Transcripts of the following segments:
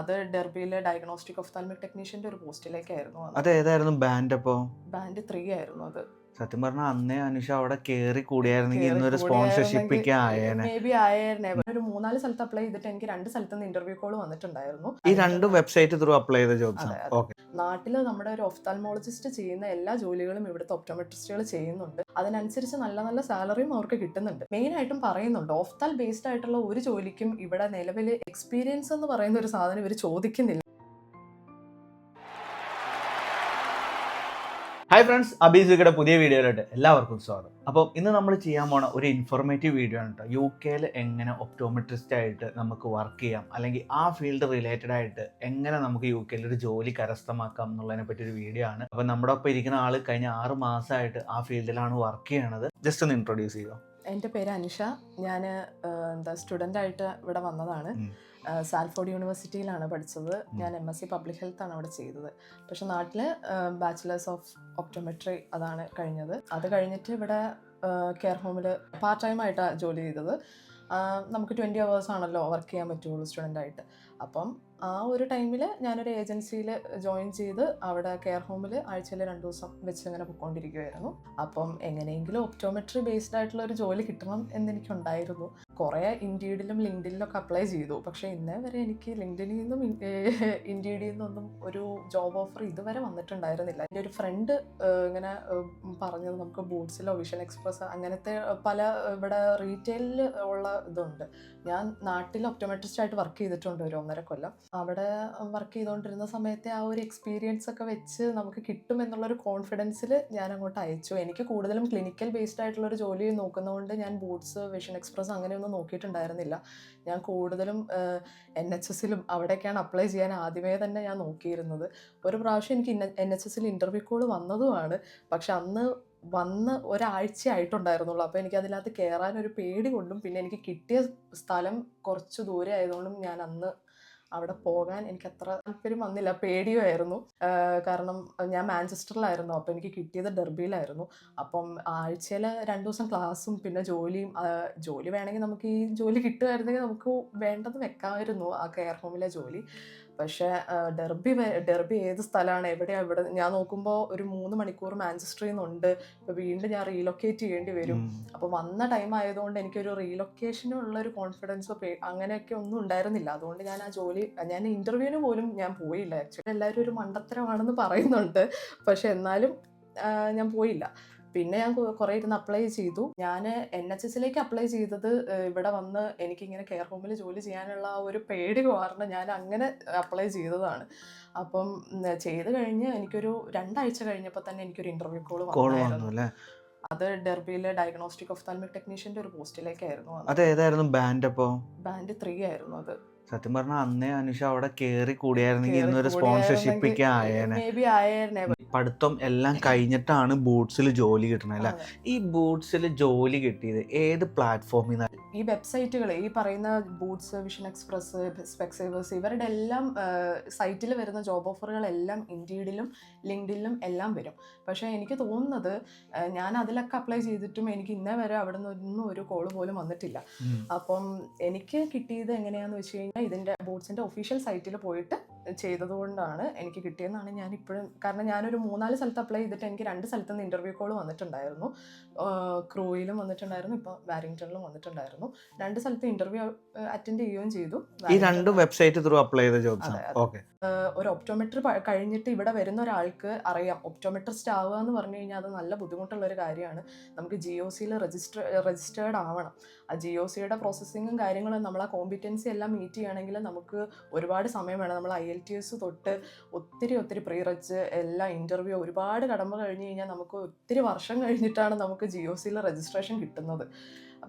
അത് ഡെർബിയിലെ diagnostic ophthalmic ടെക്നീഷ്യന്റെ ഒരു പോസ്റ്റിലേക്കായിരുന്നു. അത് ഏതായിരുന്നു ബാൻഡ്? അപ്പോൾ ബാൻഡ് 3 ആയിരുന്നു അത്. സത്യം പറഞ്ഞാൽ അന്നേ അനുഷ അവിടെ കേറി കൂടിയായിരുന്നെങ്കിൽ കേറി ഇന്നൊരു സ്പോൺസർഷിപ്പ് കൂടിയായിരുന്നെങ്കിൽ ഒക്കെ ആയേനെ. May be ആയേനെ. ഒരു 3-4 സ്ഥലത്ത് അപ്ലൈ ചെയ്തിട്ട് എനിക്ക് 2 സ്ഥലത്ത് നിന്ന് ഇന്റർവ്യൂ കോൾ വന്നിട്ടുണ്ടായിരുന്നു. ഈ 2 വെബ്സൈറ്റ് ത്രൂ അപ്ലൈ ചെയ്ത ജോബ്സ് അതെ ആണ്. അതെ. ഓക്കെ. നാട്ടിൽ നമ്മുടെ ഒരു ഒഫ്താൽമോളജിസ്റ്റ് ചെയ്യുന്ന എല്ലാ ജോലികളും ഇവിടുത്തെ ഒപ്റ്റോമെട്രിസ്റ്റുകൾ ചെയ്യുന്നുണ്ട്. അതിനനുസരിച്ച് നല്ല നല്ല സാലറിയും അവർക്ക് കിട്ടുന്നുണ്ട്. മെയിൻ ആയിട്ടും പറയുന്നുണ്ട്, ഓഫ്താൽ ബേസ്ഡ് ആയിട്ടുള്ള ഒരു ജോലിക്കും ഇവിടെ നിലവിൽ എക്സ്പീരിയൻസ് എന്ന് പറയുന്ന ഒരു സാധനം ഇവർ ചോദിക്കുന്നില്ല. ഹായ് ഫ്രണ്ട്സ്, അബീസുകയുടെ പുതിയ വീഡിയോയിലോട്ട് എല്ലാവർക്കും സ്വാഗതം. അപ്പോൾ ഇന്ന് നമ്മൾ ചെയ്യാൻ പോണ ഒരു ഇൻഫോർമേറ്റീവ് വീഡിയോ ആണ് കേട്ടോ. UK എങ്ങനെ ഒപ്റ്റോമെട്രിസ്റ്റ് ആയിട്ട് നമുക്ക് വർക്ക് ചെയ്യാം, അല്ലെങ്കിൽ ആ ഫീൽഡ് റിലേറ്റഡ് ആയിട്ട് എങ്ങനെ നമുക്ക് UK ഒരു ജോലി കരസ്ഥമാക്കാം എന്നുള്ളതിനെ പറ്റി ഒരു വീഡിയോ ആണ്. അപ്പോൾ നമ്മുടെ ഒപ്പം ഇരിക്കുന്ന ആൾ കഴിഞ്ഞ 6 മാസമായിട്ട് ആ ഫീൽഡിലാണ് വർക്ക് ചെയ്യണത്. ജസ്റ്റ് ഒന്ന് ഇൻട്രൊഡ്യൂസ് ചെയ്യുക. എൻ്റെ പേര് അനുഷ. ഞാൻ സ്റ്റുഡൻ്റായിട്ട് ഇവിടെ വന്നതാണ്. സാൽഫോർഡ് യൂണിവേഴ്സിറ്റിയിലാണ് പഠിച്ചത്. ഞാൻ MSc പബ്ലിക് ഹെൽത്ത് ആണ് അവിടെ ചെയ്തത്. പക്ഷെ നാട്ടിൽ ബാച്ചിലേഴ്സ് ഓഫ് ഒപ്റ്റോമെട്രി അതാണ് കഴിഞ്ഞത്. അത് കഴിഞ്ഞിട്ട് ഇവിടെ കെയർ ഹോമിൽ പാർട്ട് ടൈം ആയിട്ടാണ് ജോലി ചെയ്തത്. നമുക്ക് 20 hours ആണല്ലോ വർക്ക് ചെയ്യാൻ പറ്റുള്ളൂ സ്റ്റുഡൻ്റായിട്ട്. അപ്പം ആ ഒരു ടൈമിൽ ഞാനൊരു ഏജൻസിയിൽ ജോയിൻ ചെയ്ത് അവിടെ കെയർ ഹോമിൽ ആഴ്ചയിൽ 2 ദിവസം വെച്ച് ഇങ്ങനെ പൊയ്ക്കൊണ്ടിരിക്കുമായിരുന്നു. അപ്പം എങ്ങനെയെങ്കിലും ഒപ്റ്റോമെട്രി ബേസ്ഡ് ആയിട്ടുള്ള ഒരു ജോലി കിട്ടണം എന്നെനിക്കുണ്ടായിരുന്നു. കുറേ ഇൻഡീഡിലും ലിങ്ക്ഡിനിലും ഒക്കെ അപ്ലൈ ചെയ്തു. പക്ഷേ ഇന്നേ വരെ എനിക്ക് ലിങ്ക്ഡിനിൽ നിന്നും ഇൻഡീഡിൽ നിന്നൊന്നും ഒരു ജോബ് ഓഫർ ഇതുവരെ വന്നിട്ടുണ്ടായിരുന്നില്ല. എൻ്റെ ഒരു ഫ്രണ്ട് ഇങ്ങനെ പറഞ്ഞത്, നമുക്ക് ബൂട്ട്സിലോ വിഷൻ എക്സ്പ്രസ് അങ്ങനത്തെ പല ഇവിടെ റീറ്റെയിലിൽ ഉള്ള ഇതുണ്ട്. ഞാൻ നാട്ടിൽ ഒപ്റ്റോമെട്രിസ്റ്റ് ആയിട്ട് വർക്ക് ചെയ്തിട്ടുണ്ട് ഒരു 1.5 കൊല്ലം. അവിടെ വർക്ക് ചെയ്തുകൊണ്ടിരുന്ന സമയത്തെ ആ ഒരു എക്സ്പീരിയൻസ് ഒക്കെ വെച്ച് നമുക്ക് കിട്ടും എന്നുള്ളൊരു കോൺഫിഡൻസിൽ ഞാൻ അങ്ങോട്ട് അയച്ചു. എനിക്ക് കൂടുതലും ക്ലിനിക്കൽ ബേസ്ഡ് ആയിട്ടുള്ളൊരു ജോലി നോക്കുന്നതുകൊണ്ട് ഞാൻ ബൂട്ട്സ് വിഷൻ എക്സ്പ്രസ് അങ്ങനെയൊന്നും നോക്കിയിട്ടുണ്ടായിരുന്നില്ല. ഞാൻ കൂടുതലും NHSലും അവിടെയൊക്കെയാണ് അപ്ലൈ ചെയ്യാൻ ആദ്യമേ തന്നെ ഞാൻ നോക്കിയിരുന്നത്. ഒരു പ്രാവശ്യം എനിക്ക് NHSൽ ഇൻ്റർവ്യൂ കോൾ വന്നതുമാണ്. പക്ഷെ അന്ന് വന്ന് ഒരാഴ്ച ആയിട്ടുണ്ടായിരുന്നുള്ളൂ. അപ്പോൾ എനിക്ക് അതിനകത്ത് കയറാനൊരു പേടി കൊണ്ടും പിന്നെ എനിക്ക് കിട്ടിയ സ്ഥലം കുറച്ച് ദൂരെ ആയതുകൊണ്ടും ഞാൻ അന്ന് അവിടെ പോകാൻ എനിക്ക് അത്ര താല്പര്യം വന്നില്ല, പേടിയുമായിരുന്നു. കാരണം ഞാൻ മാഞ്ചസ്റ്ററിലായിരുന്നു, അപ്പോൾ എനിക്ക് കിട്ടിയത് ഡെർബിയിലായിരുന്നു. അപ്പം ആഴ്ചയിൽ 2 ദിവസം ക്ലാസ്സും പിന്നെ ജോലിയും. ജോലി വേണമെങ്കിൽ നമുക്ക് ഈ ജോലി കിട്ടുമായിരുന്നെങ്കിൽ നമുക്ക് വേണ്ടത് വെക്കാമായിരുന്നു ആ കെയർ ഹോമിലെ ജോലി. പക്ഷേ ഡെർബി ഏത് സ്ഥലമാണ്, എവിടെയാണ്? ഇവിടെ ഞാൻ നോക്കുമ്പോൾ ഒരു 3 മണിക്കൂർ മാഞ്ചസ്റ്ററിൽ നിന്നുണ്ട്. ഇപ്പോൾ വീണ്ടും ഞാൻ റീലൊക്കേറ്റ് ചെയ്യേണ്ടി വരും. അപ്പോൾ വന്ന ടൈം ആയതുകൊണ്ട് എനിക്കൊരു റീലൊക്കേഷനുള്ളൊരു കോൺഫിഡൻസോ അങ്ങനെയൊക്കെ ഒന്നും ഉണ്ടായിരുന്നില്ല. അതുകൊണ്ട് ഞാൻ ഇൻ്റർവ്യൂവിന് പോലും ഞാൻ പോയില്ല. ആക്ച്വലി എല്ലാവരും ഒരു മണ്ടത്തരമാണെന്ന് പറയുന്നുണ്ട്, പക്ഷെ എന്നാലും ഞാൻ പോയില്ല. പിന്നെ ഞാൻ കുറേ ഇരുന്ന് അപ്ലൈ ചെയ്തു. ഞാൻ NHSലേക്ക് അപ്ലൈ ചെയ്തത് ഇവിടെ വന്ന് എനിക്കിങ്ങനെ കെയർ ഹോമിൽ ജോലി ചെയ്യാനുള്ള ആ ഒരു പേടി കാരണം ഞാൻ അങ്ങനെ അപ്ലൈ ചെയ്തതാണ്. അപ്പം ചെയ്ത് കഴിഞ്ഞ് എനിക്കൊരു 2 ആഴ്ച കഴിഞ്ഞപ്പോൾ തന്നെ എനിക്കൊരു ഇൻ്റർവ്യൂ കോൾ വന്നായിരുന്നു. അത് ഡെർബിയിലെ ഡയഗ്നോസ്റ്റിക് ഒഫ്താൽമിക് ടെക്നീഷ്യന്റെ ഒരു പോസ്റ്റിലേക്കായിരുന്നു. അത് ഏതായിരുന്നു ബാൻഡ്? അപ്പോൾ ബാൻഡ് 3 ആയിരുന്നു അത്. സത്യം പറഞ്ഞാൽ അന്നേ അനുഷ അവിടെ കേറി കൂടിയായിരുന്നെങ്കിൽ ഇന്നൊരു സ്പോൺസർഷിപ്പ് ഒക്കെ ആയേനെ. May be ആയേനെ. പഠിത്തം എല്ലാം കഴിഞ്ഞിട്ടാണ് ബൂട്ട്സിൽ ജോലി കിട്ടണത് അല്ലേ? ഈ ബൂട്ട്സിൽ ജോലി കിട്ടിയത് ഏത് പ്ലാറ്റ്ഫോമിൽ നിന്നാണ്? ഈ വെബ്സൈറ്റുകൾ, ഈ പറയുന്ന ബൂട്ട്സ്, വിഷൻ എക്സ്പ്രസ്, സ്പെക്സേവേഴ്സ്, ഇവരുടെ എല്ലാം സൈറ്റിൽ വരുന്ന ജോബ് ഓഫറുകളെല്ലാം ഇൻഡീഡിലും ലിങ്ക്ഡിനിലും എല്ലാം വരും. പക്ഷേ എനിക്ക് തോന്നുന്നത് ഞാൻ അതിലൊക്കെ അപ്ലൈ ചെയ്തിട്ടും എനിക്ക് ഇന്നേ വരെ അവിടെ നിന്നൊന്നും ഒരു കോൾ പോലും വന്നിട്ടില്ല. അപ്പം എനിക്ക് കിട്ടിയത് എങ്ങനെയാണെന്ന് വെച്ച് കഴിഞ്ഞാൽ ഇതിൻ്റെ ബൂട്ട്സിൻ്റെ ഒഫീഷ്യൽ സൈറ്റിൽ പോയിട്ട് ചെയ്തതുകൊണ്ടാണ് എനിക്ക് കിട്ടിയെന്നാണ് ഞാൻ ഇപ്പോഴും. കാരണം ഞാനൊരു 3-4 സ്ഥലത്ത് അപ്ലൈ ചെയ്തിട്ട് എനിക്ക് 2 സ്ഥലത്ത് നിന്ന് ഇൻ്റർവ്യൂ കോൾ വന്നിട്ടുണ്ടായിരുന്നു. ക്രൂയിലും വന്നിട്ടുണ്ടായിരുന്നു, ഇപ്പോൾ വാരിങ്ടണിലും വന്നിട്ടുണ്ടായിരുന്നു. 2 സ്ഥലത്ത് ഇൻ്റർവ്യൂ അറ്റൻഡ് ചെയ്യുകയും ചെയ്തു. ഈ 2 വെബ്സൈറ്റ് ത്രൂ അപ്ലൈ ചെയ്ത ജോബ്സ് ആണ്. ഓക്കെ. ഒരു ഒപ്റ്റോമെട്രി കഴിഞ്ഞിട്ട് ഇവിടെ വരുന്ന ഒരാൾക്ക് അറിയാം, ഒപ്റ്റോമെട്രിസ്റ്റ് ആവുക എന്ന് പറഞ്ഞു കഴിഞ്ഞാൽ അത് നല്ല ബുദ്ധിമുട്ടുള്ളൊരു കാര്യമാണ്. നമുക്ക് GOCയിൽ രജിസ്റ്റേർഡ് ആവണം. ആ GOCയുടെ പ്രോസസ്സിങ്ങും കാര്യങ്ങളും നമ്മൾ ആ കോമ്പിറ്റൻസി എല്ലാം മീറ്റ് ചെയ്യുകയാണെങ്കിൽ നമുക്ക് ഒരുപാട് സമയം വേണം. നമ്മൾ IELTS തൊട്ട് ഒത്തിരി പ്രീ റെജ് എല്ലാ ഇൻ്റർവ്യൂ ഒരുപാട് കടമ്പ കഴിഞ്ഞ് കഴിഞ്ഞാൽ നമുക്ക് ഒത്തിരി വർഷം കഴിഞ്ഞിട്ടാണ് നമുക്ക് GOCയിൽ രജിസ്ട്രേഷൻ കിട്ടുന്നത്.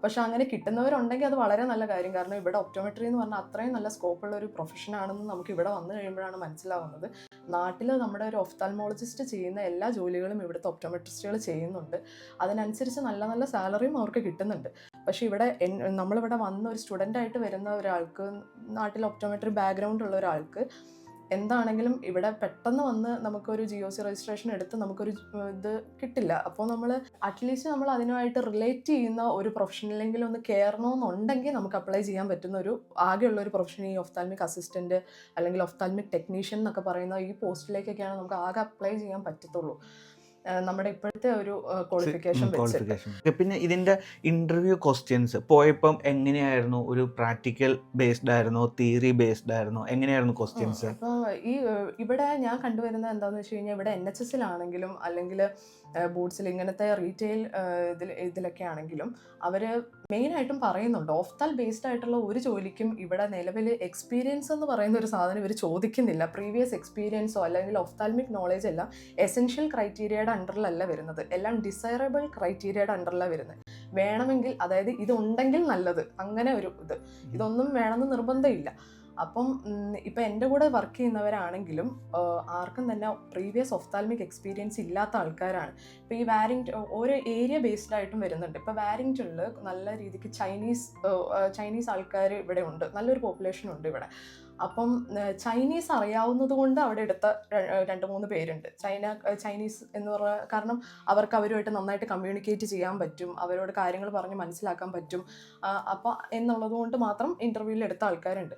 പക്ഷെ അങ്ങനെ കിട്ടുന്നവരുണ്ടെങ്കിൽ അത് വളരെ നല്ല കാര്യം. കാരണം ഇവിടെ ഒപ്റ്റോമെട്രി എന്ന് പറഞ്ഞാൽ അത്രയും നല്ല സ്കോപ്പുള്ള ഒരു പ്രൊഫഷനാണെന്ന് നമുക്ക് ഇവിടെ വന്നു കഴിയുമ്പോഴാണ് മനസ്സിലാവുന്നത്. നാട്ടിൽ നമ്മുടെ ഒരു ഒഫ്താൽമോളജിസ്റ്റ് ചെയ്യുന്ന എല്ലാ ജോലികളും ഇവിടുത്തെ ഒപ്റ്റോമെട്രിസ്റ്റുകൾ ചെയ്യുന്നുണ്ട്. അതിനനുസരിച്ച് നല്ല നല്ല സാലറിയും അവർക്ക് കിട്ടുന്നുണ്ട്. പക്ഷേ ഇവിടെ നമ്മളിവിടെ വന്ന ഒരു സ്റ്റുഡൻ്റായിട്ട് വരുന്ന ഒരാൾക്ക്, നാട്ടിൽ ഒപ്റ്റോമെട്രി ബാക്ക്ഗ്രൗണ്ട് ഉള്ള ഒരാൾക്ക് എന്താണെങ്കിലും ഇവിടെ പെട്ടെന്ന് വന്ന് നമുക്കൊരു GOC രജിസ്ട്രേഷൻ എടുത്ത് നമുക്കൊരു ഇത് കിട്ടില്ല. അപ്പോൾ നമ്മൾ അറ്റ്ലീസ്റ്റ് നമ്മൾ അതിനുമായിട്ട് റിലേറ്റ് ചെയ്യുന്ന ഒരു പ്രൊഫഷനിലെങ്കിലും ഒന്ന് കയറണമെന്നുണ്ടെങ്കിൽ നമുക്ക് അപ്ലൈ ചെയ്യാൻ പറ്റുന്ന ഒരു ആകെയുള്ള ഒരു പ്രൊഫഷൻ ഈ ഒഫ്താൽമിക് അസിസ്റ്റൻറ്റ് അല്ലെങ്കിൽ ഒഫ്താൽമിക് ടെക്നീഷ്യൻ എന്നൊക്കെ പറയുന്ന ഈ പോസ്റ്റിലേക്കൊക്കെയാണ് നമുക്ക് ആകെ അപ്ലൈ ചെയ്യാൻ പറ്റത്തുള്ളൂ നമ്മുടെ ഇപ്പോഴത്തെ ഒരു ക്വാളിഫിക്കേഷൻ വെച്ചിട്ട്. പിന്നെ ഇതിന്റെ ഇന്റർവ്യൂ ക്വസ്റ്റ്യൻസ് പോയപ്പം എങ്ങനെയായിരുന്നു? ഒരു പ്രാക്ടിക്കൽ ബേസ്ഡ് ആയിരുന്നോ, തിയറി ബേസ്ഡ് ആയിരുന്നോ, എങ്ങനെയായിരുന്നു ക്വസ്റ്റ്യൻസ്? അപ്പോൾ ഇവിടെ ഞാൻ കണ്ടുവരുന്നത് എന്താണെന്ന് വെച്ച് കഴിഞ്ഞാൽ ഇവിടെ NHSലാണെങ്കിലും അല്ലെങ്കിൽ ബൂട്ട്സിൽ ഇങ്ങനത്തെ റീറ്റെയിൽ ഇതിലൊക്കെ ആണെങ്കിലും അവർ മെയിനായിട്ടും പറയുന്നുണ്ട് ഓഫ്താൽ ബേസ്ഡ് ആയിട്ടുള്ള ഒരു ജോലിക്കും ഇവിടെ നിലവിൽ എക്സ്പീരിയൻസ് എന്ന് പറയുന്ന ഒരു സാധനം ഇവർ ചോദിക്കുന്നില്ല. പ്രീവിയസ് എക്സ്പീരിയൻസോ അല്ലെങ്കിൽ ഒഫ്താൽമിക് നോളേജ് എല്ലാം എസെൻഷ്യൽ ക്രൈറ്റീരിയയുടെ അണ്ടറിലല്ല വരുന്നത്, എല്ലാം ഡിസൈറബിൾ ക്രൈറ്റീരിയയുടെ അണ്ടറിലാണ് വരുന്നത്. വേണമെങ്കിൽ, അതായത് ഇതുണ്ടെങ്കിൽ നല്ലത്, അങ്ങനെ ഒരു ഇതൊന്നും വേണമെന്ന് നിർബന്ധമില്ല. അപ്പം ഇപ്പം എൻ്റെ കൂടെ വർക്ക് ചെയ്യുന്നവരാണെങ്കിലും ആർക്കും തന്നെ പ്രീവിയസ് ഒഫ്താൽമിക് എക്സ്പീരിയൻസ് ഇല്ലാത്ത ആൾക്കാരാണ്. ഇപ്പോൾ ഈ ഓരോ ഏരിയ ബേസ്ഡ് ആയിട്ടും വരുന്നുണ്ട്. ഇപ്പോൾ വാരിങ്ടണിൽ നല്ല രീതിക്ക് ചൈനീസ് ആൾക്കാർ ഇവിടെ ഉണ്ട്, നല്ലൊരു പോപ്പുലേഷൻ ഉണ്ട് ഇവിടെ. അപ്പം ചൈനീസ് അറിയാവുന്നത് കൊണ്ട് അവിടെ എടുത്ത 2-3 പേരുണ്ട്. ചൈനീസ് എന്ന് പറഞ്ഞ കാരണം അവർക്ക് അവരുമായിട്ട് നന്നായിട്ട് കമ്മ്യൂണിക്കേറ്റ് ചെയ്യാൻ പറ്റും, അവരോട് കാര്യങ്ങൾ പറഞ്ഞ് മനസ്സിലാക്കാൻ പറ്റും. അപ്പോൾ എന്നുള്ളത് കൊണ്ട് മാത്രം ഇൻ്റർവ്യൂവിൽ എടുത്ത ആൾക്കാരുണ്ട്.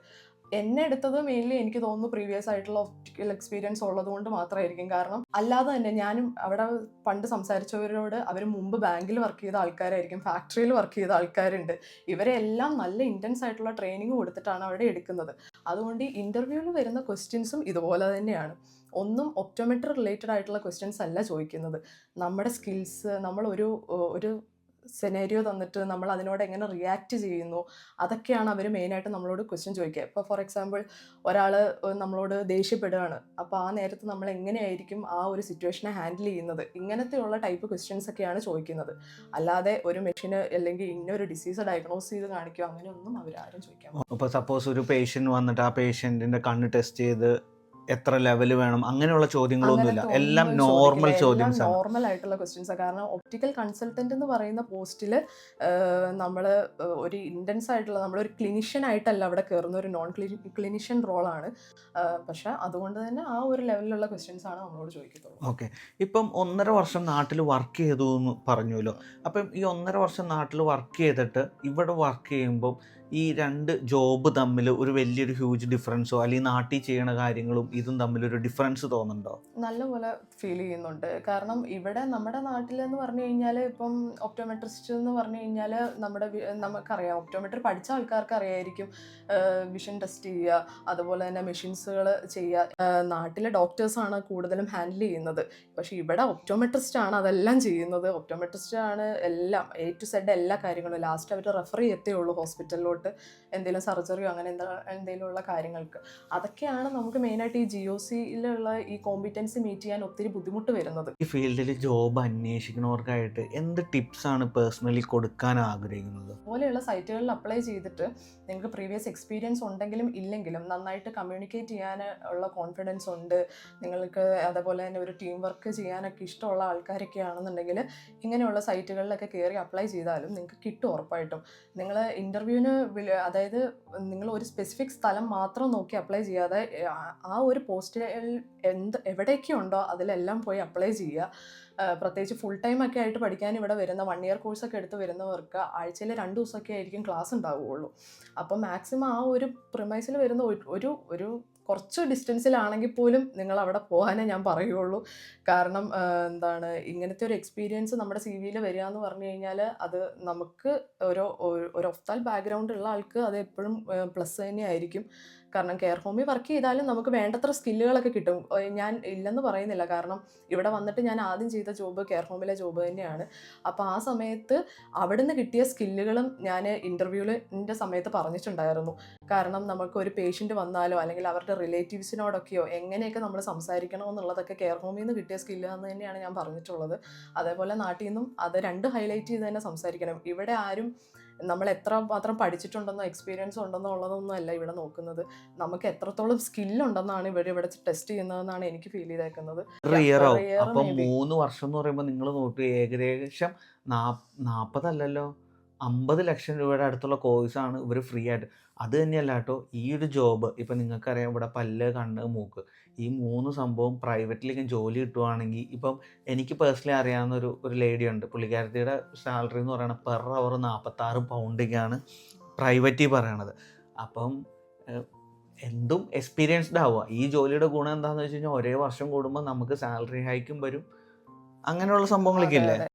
എന്നെ എടുത്തത് മെയിൻലി എനിക്ക് തോന്നുന്നു പ്രീവിയസ് ആയിട്ടുള്ള ഒപ്റ്റിക്കൽ എക്സ്പീരിയൻസ് ഉള്ളത് കൊണ്ട് മാത്രമായിരിക്കും. കാരണം അല്ലാതെ തന്നെ ഞാനും അവിടെ പണ്ട് സംസാരിച്ചവരോട് അവർ മുമ്പ് ബാങ്കിൽ വർക്ക് ചെയ്ത ആൾക്കാരായിരിക്കും, ഫാക്ടറിയിൽ വർക്ക് ചെയ്ത ആൾക്കാരുണ്ട്. ഇവരെല്ലാം നല്ല ഇൻറ്റൻസ് ആയിട്ടുള്ള ട്രെയിനിങ് കൊടുത്തിട്ടാണ് അവിടെ എടുക്കുന്നത്. അതുകൊണ്ട് ഈ ഇൻ്റർവ്യൂവിൽ വരുന്ന ക്വസ്റ്റ്യൻസും ഇതുപോലെ തന്നെയാണ്. ഒന്നും ഒപ്റ്റോമെട്രി റിലേറ്റഡ് ആയിട്ടുള്ള ക്വസ്റ്റ്യൻസ് അല്ല ചോദിക്കുന്നത്. നമ്മുടെ സ്കിൽസ്, നമ്മൾ ഒരു സെനേരിയോ തന്നിട്ട് നമ്മൾ അതിനോട് എങ്ങനെ റിയാക്ട് ചെയ്യുന്നു, അതൊക്കെയാണ് അവർ മെയിനായിട്ട് നമ്മളോട് ക്വസ്റ്റ്യൻ ചോദിക്കുക. ഇപ്പോൾ ഫോർ എക്സാമ്പിൾ ഒരാൾ നമ്മളോട് ദേഷ്യപ്പെടുകയാണ്, അപ്പോൾ ആ നേരത്ത് നമ്മൾ എങ്ങനെയായിരിക്കും ആ ഒരു സിറ്റുവേഷനെ ഹാൻഡിൽ ചെയ്യുന്നത്, ഇങ്ങനത്തെയുള്ള ടൈപ്പ് ക്വസ്റ്റ്യൻസ് ഒക്കെയാണ് ചോദിക്കുന്നത്. അല്ലാതെ ഒരു മെഷീന് അല്ലെങ്കിൽ ഇന്നൊരു ഡിസീസ് ഡയഗ്നോസ് ചെയ്ത് കാണിക്കുക അങ്ങനെയൊന്നും അവരാരും ചോദിക്കാൻ. ഇപ്പോൾ സപ്പോസ് ഒരു പേഷ്യൻ്റ് വന്നിട്ട് ആ പേഷ്യൻറ്റിൻ്റെ കണ്ണ് ടെസ്റ്റ് ചെയ്ത് എത്ര ലെവൽ വേണം, അങ്ങനെയുള്ള ചോദ്യങ്ങളൊന്നുമില്ല, എല്ലാം നോർമൽ ചോദ്യങ്ങൾ, നോർമൽ ആയിട്ടുള്ള ക്വസ്റ്റ്യൻസ്. കാരണം ഒപ്റ്റിക്കൽ കൺസൾട്ടന്റ് എന്ന് പറയുന്ന പോസ്റ്റിൽ നമ്മൾ ഒരു ഇൻറ്റൻസ് ആയിട്ടുള്ള നമ്മളൊരു ക്ലിനിഷ്യൻ ആയിട്ടല്ല അവിടെ കയറുന്ന, ഒരു നോൺ ക്ലിനിഷ്യൻ റോളാണ്. പക്ഷെ അതുകൊണ്ട് തന്നെ ആ ഒരു ലെവലിലുള്ള ക്വസ്റ്റ്യൻസ് ആണ് നമ്മളോട് ചോദിക്കത്തുള്ളൂ. ഓക്കെ. ഇപ്പം 1.5 വർഷം നാട്ടിൽ വർക്ക് ചെയ്തു എന്ന് പറഞ്ഞല്ലോ. അപ്പം ഈ 1.5 വർഷം നാട്ടിൽ വർക്ക് ചെയ്തിട്ട് ഇവിടെ വർക്ക് ചെയ്യുമ്പം ഈ 2 ജോബ് തമ്മിൽ ഒരു വലിയൊരു ഹ്യൂജ് ഡിഫറൻസോ അല്ലെങ്കിൽ നാട്ടിൽ ചെയ്യണ കാര്യങ്ങളും ഇതും തമ്മിലൊരു ഡിഫറൻസ് തോന്നുന്നുണ്ടോ? നല്ലപോലെ ഫീൽ ചെയ്യുന്നുണ്ട്. കാരണം ഇവിടെ നമ്മുടെ നാട്ടിലെന്ന് പറഞ്ഞു കഴിഞ്ഞാൽ ഇപ്പം ഒപ്റ്റോമെട്രിസ്റ്റ് എന്ന് പറഞ്ഞു കഴിഞ്ഞാൽ നമുക്കറിയാം, ഒപ്റ്റോമെട്രി പഠിച്ച ആൾക്കാർക്ക് അറിയായിരിക്കും വിഷൻ ടെസ്റ്റ് ചെയ്യുക, അതുപോലെ തന്നെ മെഷീൻസുകൾ ചെയ്യുക. നാട്ടിലെ ഡോക്ടേഴ്സാണ് കൂടുതലും ഹാൻഡിൽ ചെയ്യുന്നത്. പക്ഷേ ഇവിടെ ഒപ്റ്റോമെട്രിസ്റ്റ് ആണ് അതെല്ലാം ചെയ്യുന്നത്. ഒപ്റ്റോമെട്രിസ്റ്റ് ആണ് എല്ലാം A to Z എല്ലാ കാര്യങ്ങളും. ലാസ്റ്റ് അവർ റെഫർ ചെയ്യത്തേ ഉള്ളൂ ഹോസ്പിറ്റലിലോട്ട് എന്തെങ്കിലും സർജറിയോ അങ്ങനെ എന്തെങ്കിലും ഉള്ള കാര്യങ്ങൾക്ക്. അതൊക്കെയാണ് നമുക്ക് മെയിനായിട്ട് ഈ GOCയിലുള്ള ഈ കോമ്പിറ്റൻസി മീറ്റ് ചെയ്യാൻ ഒത്തിരി ബുദ്ധിമുട്ട് വരുന്നത്. ഈ ഫീൽഡിൽ ജോബ് അന്വേഷിക്കുന്നവർക്കായിട്ട് എന്ത് ടിപ്സാണ് പേഴ്സണലി കൊടുക്കാൻ ആഗ്രഹിക്കുന്നത്? പോലെയുള്ള സൈറ്റുകളിൽ അപ്ലൈ ചെയ്തിട്ട് നിങ്ങൾക്ക് പ്രീവിയസ് എക്സ്പീരിയൻസ് ഉണ്ടെങ്കിലും ഇല്ലെങ്കിലും നന്നായിട്ട് കമ്മ്യൂണിക്കേറ്റ് ചെയ്യാൻ ഉള്ള കോൺഫിഡൻസ് ഉണ്ട് നിങ്ങൾക്ക്, അതേപോലെ തന്നെ ഒരു ടീം വർക്ക് ചെയ്യാനൊക്കെ ഇഷ്ടമുള്ള ആൾക്കാരൊക്കെ ആണെന്നുണ്ടെങ്കിൽ ഇങ്ങനെയുള്ള സൈറ്റുകളിലൊക്കെ കയറി അപ്ലൈ ചെയ്താലും നിങ്ങൾക്ക് കിട്ടും ഉറപ്പായിട്ടും. നിങ്ങൾ ഇൻ്റർവ്യൂവിന് അതായത് നിങ്ങൾ ഒരു സ്പെസിഫിക് സ്ഥലം മാത്രം നോക്കി അപ്ലൈ ചെയ്യാതെ ആ ഒരു പോസ്റ്റിൽ എവിടെയൊക്കെ ഉണ്ടോ അതിലെല്ലാം പോയി അപ്ലൈ ചെയ്യുക. പ്രത്യേകിച്ച് ഫുൾ ടൈം ഒക്കെ ആയിട്ട് പഠിക്കാൻ ഇവിടെ വരുന്ന 1 year കോഴ്സൊക്കെ എടുത്ത് വരുന്നവർക്ക് ആഴ്ചയിൽ 2 ദിവസമൊക്കെ ആയിരിക്കും ക്ലാസ് ഉണ്ടാവുകയുള്ളൂ. അപ്പം മാക്സിമം ആ ഒരു പ്രിമൈസിൽ വരുന്ന ഒരു കുറച്ച് ഡിസ്റ്റൻസിലാണെങ്കിൽ പോലും നിങ്ങൾ അവിടെ പോകാനേ ഞാൻ പറയുള്ളൂ. കാരണം ഇങ്ങനത്തെ ഒരു എക്സ്പീരിയൻസ് നമ്മുടെ CV-യിൽ വരിക എന്ന് പറഞ്ഞു കഴിഞ്ഞാൽ അത് നമുക്ക് ഒരു ഒഫ്താൽ ബാക്ക്ഗ്രൗണ്ട് ഉള്ള ആൾക്ക് അത് എപ്പോഴും പ്ലസ് തന്നെയായിരിക്കും. കാരണം കെയർ ഹോമിൽ വർക്ക് ചെയ്താലും നമുക്ക് വേണ്ടത്ര സ്കില്ലുകളൊക്കെ കിട്ടും. ഞാൻ ഇല്ലെന്ന് പറയുന്നില്ല, കാരണം ഇവിടെ വന്നിട്ട് ഞാൻ ആദ്യം ചെയ്ത ജോബ് കെയർ ഹോമിലെ ജോബ് തന്നെയാണ്. അപ്പോൾ ആ സമയത്ത് അവിടുന്ന് കിട്ടിയ സ്കില്ലുകളും ഞാൻ ഇൻ്റർവ്യൂവിൻ്റെ സമയത്ത് പറഞ്ഞിട്ടുണ്ടായിരുന്നു. കാരണം നമുക്ക് ഒരു പേഷ്യൻ്റ് വന്നാലോ അല്ലെങ്കിൽ അവരുടെ റിലേറ്റീവ്സിനോടൊക്കെയോ എങ്ങനെയൊക്കെ നമ്മൾ സംസാരിക്കണം എന്നുള്ളതൊക്കെ കെയർ ഹോമിൽ നിന്ന് കിട്ടിയ സ്കില്ല് എന്ന് തന്നെയാണ് ഞാൻ പറഞ്ഞിട്ടുള്ളത്. അതേപോലെ നാട്ടിൽ നിന്നും അത് 2 ഹൈലൈറ്റ് ചെയ്ത് തന്നെ സംസാരിക്കണം. ഇവിടെ ആരും നമ്മൾ എത്ര മാത്രം പഠിച്ചിട്ടുണ്ടെന്നോ എക്സ്പീരിയൻസ് ഉണ്ടെന്നോ ഉള്ളതൊന്നും അല്ല ഇവിടെ നോക്കുന്നത്, നമുക്ക് എത്രത്തോളം സ്കില്ലുണ്ടെന്നാണ് ഇവിടെ ടെസ്റ്റ് ചെയ്യുന്നതെന്നാണ് എനിക്ക് ഫീൽ ചെയ്തേക്കുന്നത്. അപ്പം 3 വർഷം എന്ന് പറയുമ്പോൾ നിങ്ങൾ നോക്കി ഏകദേശം 40 അല്ലല്ലോ, 50 ലക്ഷം രൂപയുടെ അടുത്തുള്ള കോഴ്സാണ് ഇവർ ഫ്രീ ആയിട്ട്. അത് തന്നെയല്ല കേട്ടോ, ഈ ഒരു ജോബ് ഇപ്പം നിങ്ങൾക്കറിയാം, ഇവിടെ പല്ല്, കണ്ണ്, മൂക്ക്, ഈ 3 സംഭവം പ്രൈവറ്റിലേക്ക് ജോലി കിട്ടുവാണെങ്കിൽ, ഇപ്പം എനിക്ക് പേഴ്സണലി അറിയാവുന്ന ഒരു ലേഡി ഉണ്ട്. പുള്ളിക്കാരത്തിയുടെ സാലറി എന്ന് പറയുന്നത് പെർ അവർ 46 പൗണ്ടൊക്കെയാണ് പ്രൈവറ്റിൽ പറയണത്. അപ്പം എന്തും എക്സ്പീരിയൻസ്ഡ് ആവുക. ഈ ജോലിയുടെ ഗുണം എന്താണെന്ന് വെച്ച് കഴിഞ്ഞാൽ ഒരേ വർഷം കൂടുമ്പോൾ നമുക്ക് സാലറി ഹൈക്കും വരും, അങ്ങനെയുള്ള സംഭവങ്ങളൊക്കെ അതെ, ഇല്ലേ. അതെ.